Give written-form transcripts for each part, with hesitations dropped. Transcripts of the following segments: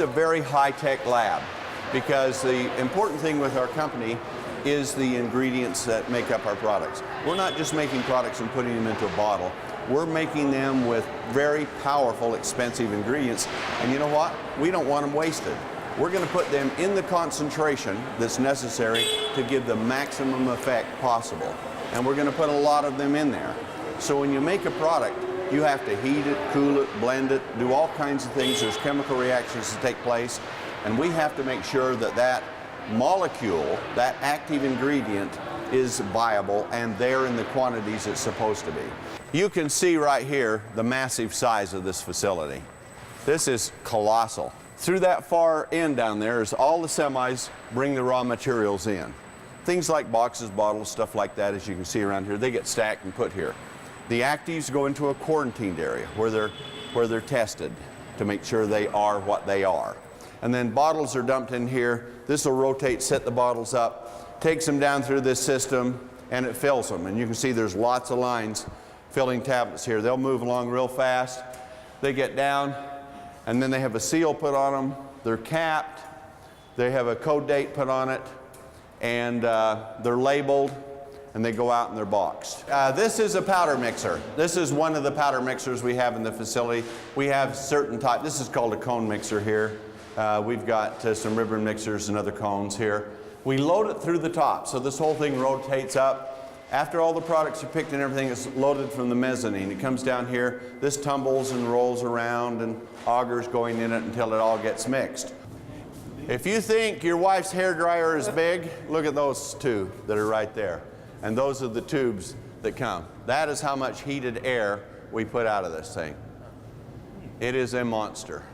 a very high-tech lab because the important thing with our company is the ingredients that make up our products. We're not just making products and putting them into a bottle. We're making them with very powerful, expensive ingredients. And you know what? We don't want them wasted. We're going to put them in the concentration that's necessary to give the maximum effect possible. And we're going to put a lot of them in there. So when you make a product, you have to heat it, cool it, blend it, do all kinds of things. There's chemical reactions that take place. And we have to make sure that that molecule, that active ingredient, is viable and there in the quantities it's supposed to be. You can see right here the massive size of this facility. This is colossal. Through that far end down there is all the semis bring the raw materials in. Things like boxes, bottles, stuff like that, as you can see around here, they get stacked and put here. The actives go into a quarantined area where they're tested to make sure they are what they are. And then bottles are dumped in here. This will rotate, set the bottles up, takes them down through this system, and it fills them. And you can see there's lots of lines filling tablets here. They'll move along real fast. They get down, and then they have a seal put on them. They're capped. They have a code date put on it, and they're labeled, and they go out and they're boxed. This is a powder mixer. This is one of the powder mixers we have in the facility. We have certain type. This is called a cone mixer here. We've got some ribbon mixers and other cones here. We load it through the top, so this whole thing rotates up. After all the products are picked and everything, it's loaded from the mezzanine. It comes down here. This tumbles and rolls around and augers going in it until it all gets mixed. If you think your wife's hair dryer is big, look at those two that are right there. And those are the tubes that come. That is how much heated air we put out of this thing. It is a monster.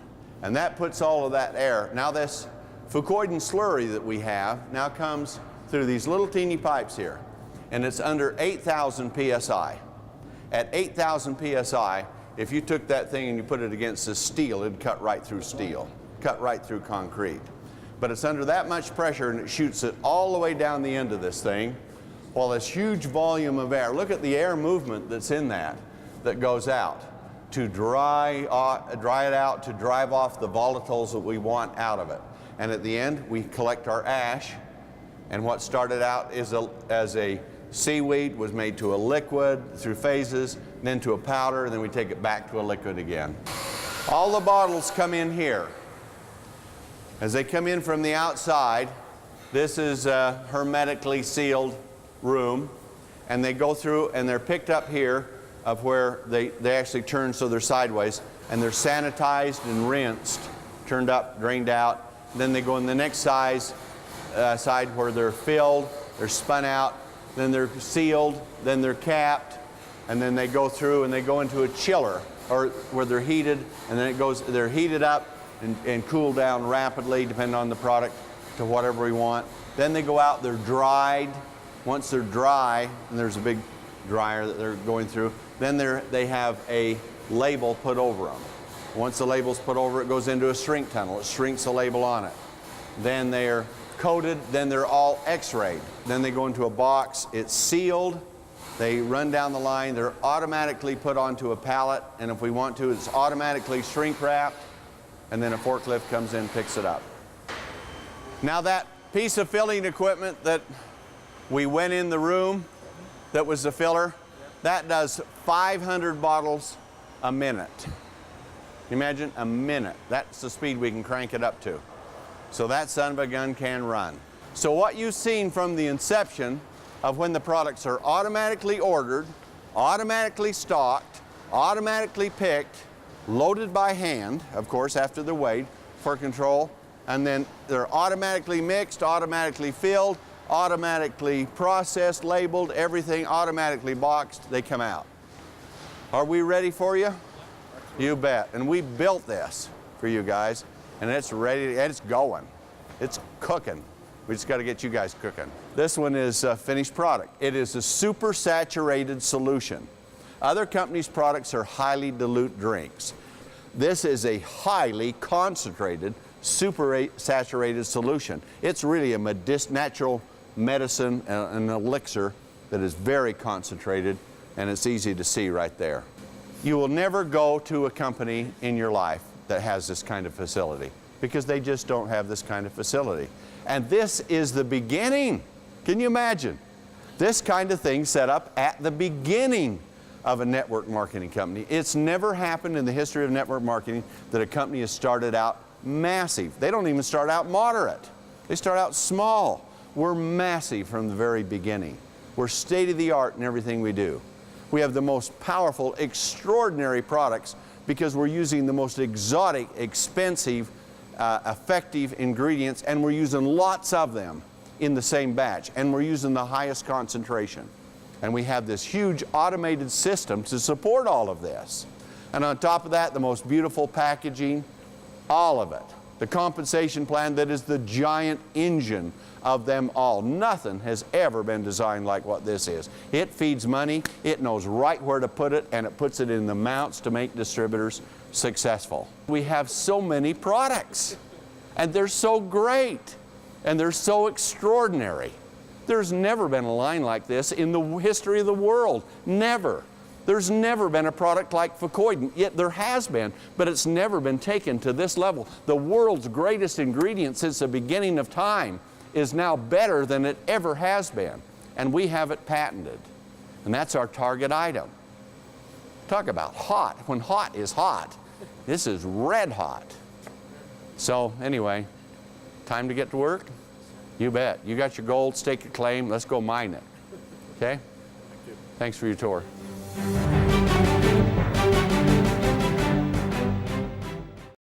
And that puts all of that air. Now this Fucoidan slurry that we have now comes through these little teeny pipes here. And it's under 8,000 psi. At 8,000 psi, if you took that thing and you put it against the steel, it'd cut right through steel, cut right through concrete. But it's under that much pressure and it shoots it all the way down the end of this thing. While this huge volume of air, look at the air movement that's in that goes out to dry it out, to drive off the volatiles that we want out of it. And at the end, we collect our ash, and what started out as a seaweed was made to a liquid through phases, then to a powder, and then we take it back to a liquid again. All the bottles come in here. As they come in from the outside, this is a hermetically sealed room, and they go through and they're picked up here of where they actually turn so they're sideways, and they're sanitized and rinsed, turned up, drained out. Then they go in the next side where they're filled, they're spun out, then they're sealed, then they're capped, and then they go through and they go into a chiller, or where they're heated, and then they're heated up and cooled down rapidly, depending on the product, to whatever we want. Then they go out, they're dried. Once they're dry, and there's a big dryer that they're going through, then they have a label put over them. Once the label's put over, it goes into a shrink tunnel. It shrinks the label on it. Then they're coated, then they're all x-rayed. Then they go into a box, it's sealed, they run down the line, they're automatically put onto a pallet, and if we want to, it's automatically shrink wrapped, and then a forklift comes in and picks it up. Now that piece of filling equipment that we went in the room, that was the filler, that does 500 bottles a minute. Imagine a minute. That's the speed we can crank it up to. So that son of a gun can run. So what you've seen from the inception of when the products are automatically ordered, automatically stocked, automatically picked, loaded by hand, of course, after they're weighed for control, and then they're automatically mixed, automatically filled, automatically processed, labeled, everything automatically boxed, they come out. Are we ready for you? You bet. And we built this for you guys, and it's ready, and it's going. It's cooking. We just got to get you guys cooking. This one is a finished product. It is a super saturated solution. Other companies' products are highly dilute drinks. This is a highly concentrated, super saturated solution. It's really a natural medicine, an elixir that is very concentrated, and it's easy to see right there. You will never go to a company in your life that has this kind of facility. because they just don't have this kind of facility. And this is the beginning. Can you imagine? This kind of thing set up at the beginning of a network marketing company. It's never happened in the history of network marketing that a company has started out massive. They don't even start out moderate. They start out small. We're massive from the very beginning. We're state-of-the-art in everything we do. We have the most powerful, extraordinary products because we're using the most exotic, expensive, effective ingredients, and we're using lots of them in the same batch, and we're using the highest concentration. And we have this huge automated system to support all of this. And on top of that, the most beautiful packaging, all of it. The compensation plan that is the giant engine of them all. Nothing has ever been designed like what this is. It feeds money, it knows right where to put it, and it puts it in the amounts to make distributors successful. We have so many products, and they're so great, and they're so extraordinary. There's never been a line like this in the history of the world. Never. There's never been a product like Fucoidin, yet there has been, but it's never been taken to this level. The world's greatest ingredient since the beginning of time is now better than it ever has been, and we have it patented. And that's our target item. Talk about hot. When hot is hot, this is red hot. So anyway, time to get to work? You bet. You got your gold, stake your claim, let's go mine it. Okay? Thank you. Thanks for your tour.